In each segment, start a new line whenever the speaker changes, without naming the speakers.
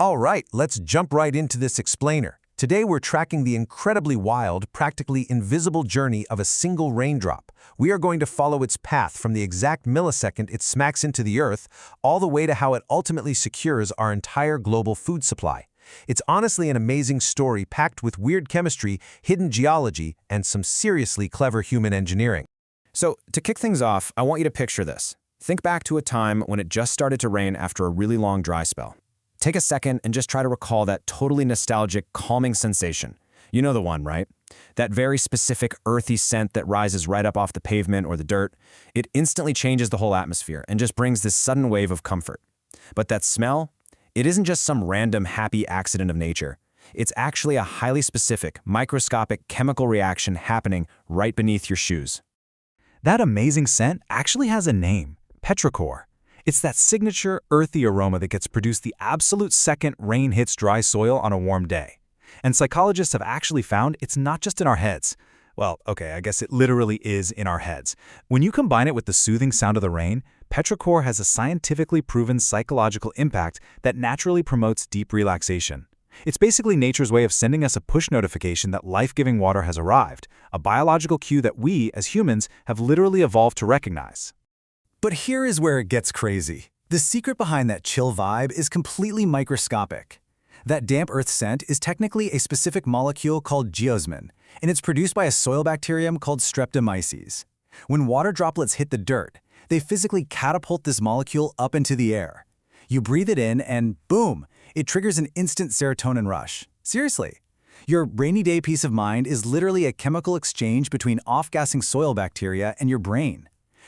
All right, let's jump right into this explainer. Today we're tracking the incredibly wild, practically invisible journey of a single raindrop. We are going to follow its path from the exact millisecond it smacks into the Earth, all the way to how it ultimately secures our entire global food supply. It's honestly an amazing story packed with weird chemistry, hidden geology, and some seriously clever human engineering.
So, to kick things off, I want you to picture this. Think back to a time when it just started to rain after a really long dry spell. Take a second and just try to recall that totally nostalgic, calming sensation. You know the one, right? That very specific earthy scent that rises right up off the pavement or the dirt. It instantly changes the whole atmosphere and just brings this sudden wave of comfort. But that smell? It isn't just some random happy accident of nature. It's actually a highly specific, microscopic chemical reaction happening right beneath your shoes.
That amazing scent actually has a name, petrichor. It's that signature earthy aroma that gets produced the absolute second rain hits dry soil on a warm day. And psychologists have actually found it's not just in our heads. Well, okay, I guess it literally is in our heads. When you combine it with the soothing sound of the rain, petrichor has a scientifically proven psychological impact that naturally promotes deep relaxation. It's basically nature's way of sending us a push notification that life-giving water has arrived, a biological cue that we, as humans, have literally evolved to recognize.
But here is where it gets crazy. The secret behind that chill vibe is completely microscopic. That damp earth scent is technically a specific molecule called geosmin, and it's produced by a soil bacterium called Streptomyces. When water droplets hit the dirt, they physically catapult this molecule up into the air. You breathe it in and boom, it triggers an instant serotonin rush. Seriously. Your rainy day peace of mind is literally a chemical exchange between off-gassing soil bacteria and your brain.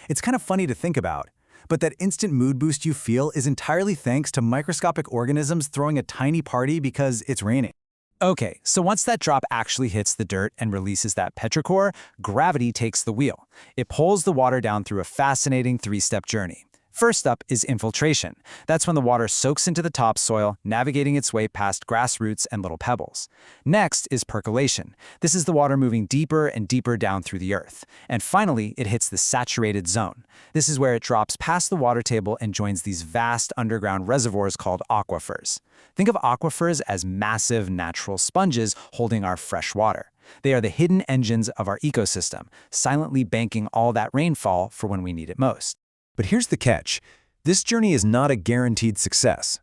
It's kind of funny to think about, but that instant mood boost you feel is entirely thanks to microscopic organisms throwing a tiny party because it's raining.
Okay, so once that drop actually hits the dirt and releases that petrichor, gravity takes the wheel. It pulls the water down through a fascinating three-step journey. First up is infiltration. That's when the water soaks into the topsoil, navigating its way past grass roots and little pebbles. Next is percolation. This is the water moving deeper and deeper down through the earth. And finally, it hits the saturated zone. This is where it drops past the water table and joins these vast underground reservoirs called aquifers. Think of aquifers as massive natural sponges holding our fresh water. They are the hidden engines of our ecosystem, silently banking all that rainfall for when we need it most.
But here's the catch. This journey is not a guaranteed success.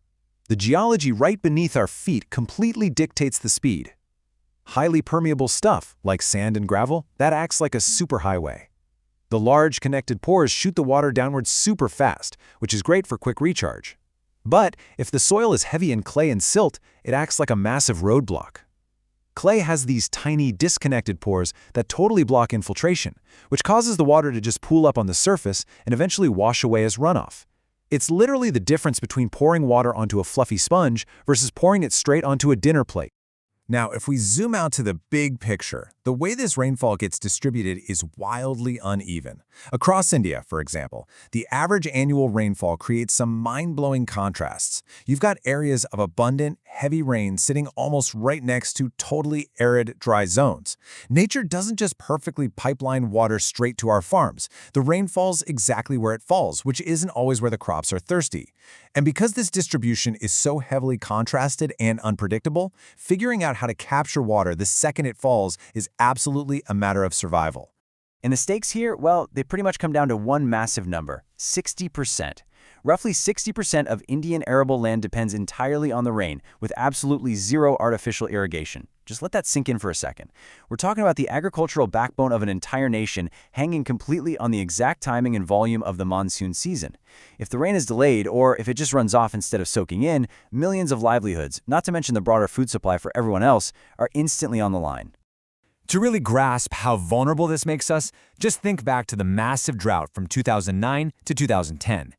The geology right beneath our feet completely dictates the speed. Highly permeable stuff, like sand and gravel, that acts like a superhighway. The large connected pores shoot the water downward super fast, which is great for quick recharge. But if the soil is heavy in clay and silt, it acts like a massive roadblock. Clay has these tiny, disconnected pores that totally block infiltration, which causes the water to just pool up on the surface and eventually wash away as runoff. It's literally the difference between pouring water onto a fluffy sponge versus pouring it straight onto a dinner plate.
Now, if we zoom out to the big picture, the way this rainfall gets distributed is wildly uneven. Across India, for example, the average annual rainfall creates some mind-blowing contrasts. You've got areas of abundant, heavy rain sitting almost right next to totally arid, dry zones. Nature doesn't just perfectly pipeline water straight to our farms. The rain falls exactly where it falls, which isn't always where the crops are thirsty. And because this distribution is so heavily contrasted and unpredictable, figuring out how to capture water the second it falls is absolutely a matter of survival.
And the stakes here, well, they pretty much come down to one massive number, 60%. Roughly 60% of Indian arable land depends entirely on the rain, with absolutely zero artificial irrigation. Just let that sink in for a second. We're talking about the agricultural backbone of an entire nation hanging completely on the exact timing and volume of the monsoon season. If the rain is delayed, or if it just runs off instead of soaking in, millions of livelihoods, not to mention the broader food supply for everyone else, are instantly on the line.
To really grasp how vulnerable this makes us, just think back to the massive drought from 2009 to 2010.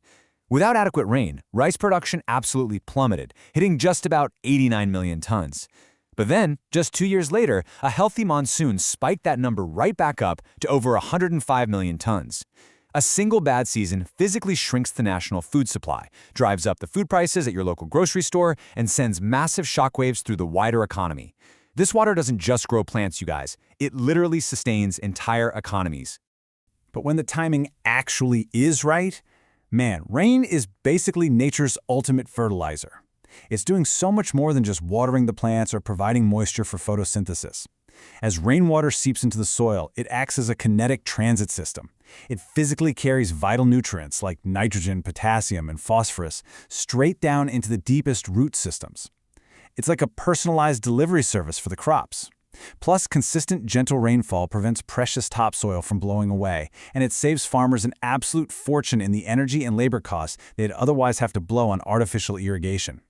Without adequate rain, rice production absolutely plummeted, hitting just about 89 million tons. But then, just 2 years later, a healthy monsoon spiked that number right back up to over 105 million tons. A single bad season physically shrinks the national food supply, drives up the food prices at your local grocery store, and sends massive shockwaves through the wider economy. This water doesn't just grow plants, you guys. It literally sustains entire economies.
But when the timing actually is right, man, rain is basically nature's ultimate fertilizer. It's doing so much more than just watering the plants or providing moisture for photosynthesis. As rainwater seeps into the soil, it acts as a kinetic transit system. It physically carries vital nutrients like nitrogen, potassium, and phosphorus straight down into the deepest root systems. It's like a personalized delivery service for the crops. Plus, consistent, gentle rainfall prevents precious topsoil from blowing away, and it saves farmers an absolute fortune in the energy and labor costs they'd otherwise have to blow on artificial irrigation.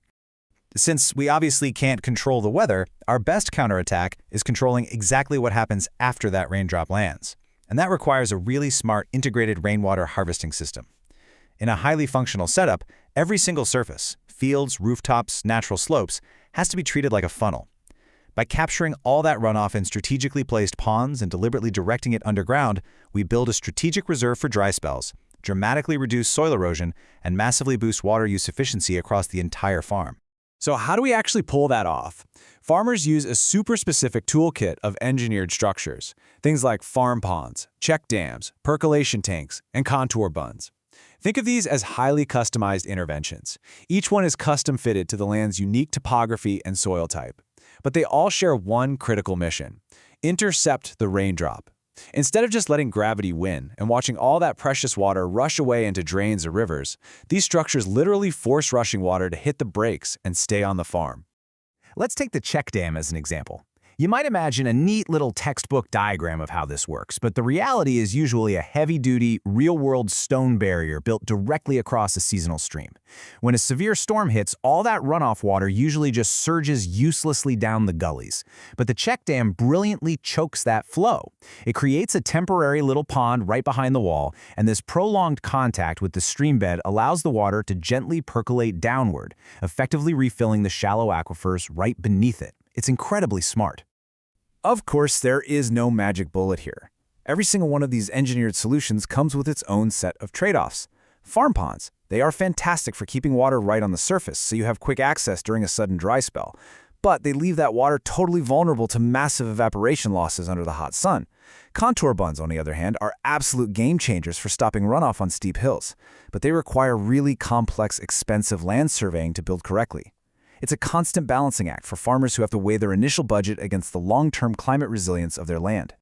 Since we obviously can't control the weather, our best counterattack is controlling exactly what happens after that raindrop lands. And that requires a really smart integrated rainwater harvesting system. In a highly functional setup, every single surface, fields, rooftops, natural slopes, has to be treated like a funnel. By capturing all that runoff in strategically placed ponds and deliberately directing it underground, we build a strategic reserve for dry spells, dramatically reduce soil erosion, and massively boost water use efficiency across the entire farm.
So how do we actually pull that off? Farmers use a super specific toolkit of engineered structures, things like farm ponds, check dams, percolation tanks, and contour bunds. Think of these as highly customized interventions. Each one is custom fitted to the land's unique topography and soil type. But they all share one critical mission: intercept the raindrop. Instead of just letting gravity win and watching all that precious water rush away into drains or rivers, these structures literally force rushing water to hit the brakes and stay on the farm.
Let's take the check dam as an example. You might imagine a neat little textbook diagram of how this works, but the reality is usually a heavy-duty, real-world stone barrier built directly across a seasonal stream. When a severe storm hits, all that runoff water usually just surges uselessly down the gullies. But the check dam brilliantly chokes that flow. It creates a temporary little pond right behind the wall, and this prolonged contact with the stream bed allows the water to gently percolate downward, effectively refilling the shallow aquifers right beneath it. It's incredibly smart. Of course, there is no magic bullet here. Every single one of these engineered solutions comes with its own set of trade-offs. Farm ponds, they are fantastic for keeping water right on the surface so you have quick access during a sudden dry spell. But they leave that water totally vulnerable to massive evaporation losses under the hot sun. Contour bunds, on the other hand, are absolute game changers for stopping runoff on steep hills. But they require really complex, expensive land surveying to build correctly. It's a constant balancing act for farmers who have to weigh their initial budget against the long-term climate resilience of their land.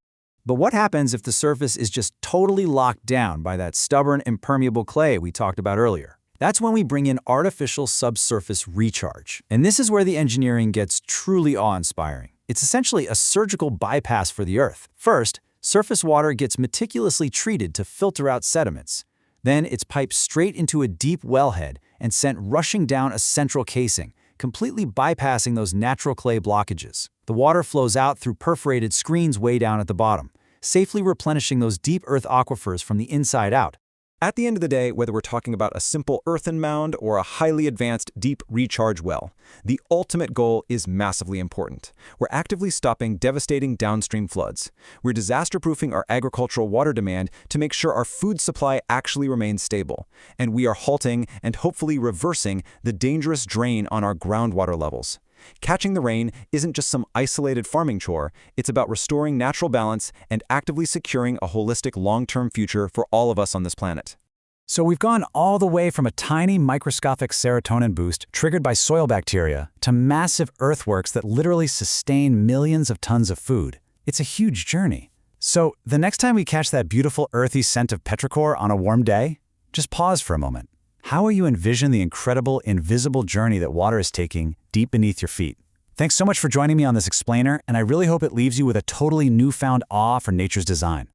But what happens if the surface is just totally locked down by that stubborn, impermeable clay we talked about earlier? That's when we bring in artificial subsurface recharge. And this is where the engineering gets truly awe-inspiring. It's essentially a surgical bypass for the Earth. First, surface water gets meticulously treated to filter out sediments. Then it's piped straight into a deep wellhead and sent rushing down a central casing, completely bypassing those natural clay blockages. The water flows out through perforated screens way down at the bottom, safely replenishing those deep earth aquifers from the inside out.
At the end of the day, whether we're talking about a simple earthen mound or a highly advanced deep recharge well, the ultimate goal is massively important. We're actively stopping devastating downstream floods. We're disaster-proofing our agricultural water demand to make sure our food supply actually remains stable. And we are halting and hopefully reversing the dangerous drain on our groundwater levels. Catching the rain isn't just some isolated farming chore, it's about restoring natural balance and actively securing a holistic long-term future for all of us on this planet.
So we've gone all the way from a tiny microscopic serotonin boost triggered by soil bacteria to massive earthworks that literally sustain millions of tons of food. It's a huge journey. So the next time we catch that beautiful earthy scent of petrichor on a warm day, just pause for a moment. How will you envision the incredible, invisible journey that water is taking deep beneath your feet? Thanks so much for joining me on this explainer, and I really hope it leaves you with a totally newfound awe for nature's design.